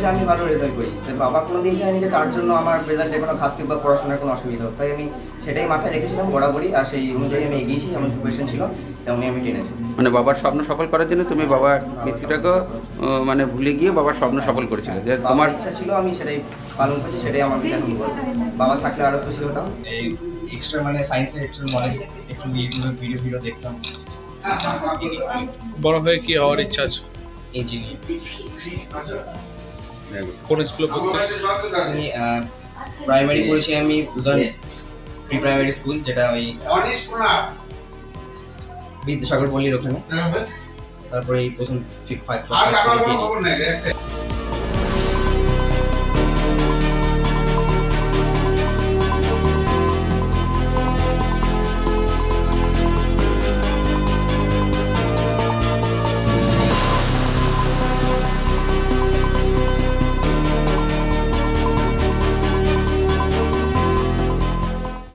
যে আমি ভালো রেজাল্ট করি। তাই বাবা কোনোদিন চায়নি যে তার জন্য আমার রেজাল্টে কোনো ঘাটতি বা পড়াশোনার কোনো অসুবিধা হোক। তাই আমি সেটাই মাথায় রেখেছিলাম বরাবরই, আর সেই অনুযায়ী আমি এগিয়েছি। যেমন প্রিপারেশন ছিল তেমনই আমি টেনেছি। মানে বাবার স্বপ্ন সফল করার জন্য তুমি বাবার মৃত্যুটাকে মানে ভুলে গিয়ে বাবার স্বপ্ন সফল করেছিলে, যে তোমার ইচ্ছা ছিল আমি সেটাই পালন করছি, সেটাই আমার এখন বলবো। বাবা থাকলে আরও খুশি হতাম। এই এক্সট্রা মানে সায়েন্সের একটু নলেজ, একটু ইউটিউবে ভিডিও দেখতাম। বড় হয়ে কি হওয়ার ইচ্ছা আছে? ইঞ্জিনিয়ার। কোন স্কুলে পড়তে? আমি প্রাইমারি পড়েছি আমি উদয়ন প্রি প্রাইমারি স্কুল, যেটা ওই বিদ্যাসাগর পল্লীর ওখানে। তারপরে এই প্রথম 5 ক্লাস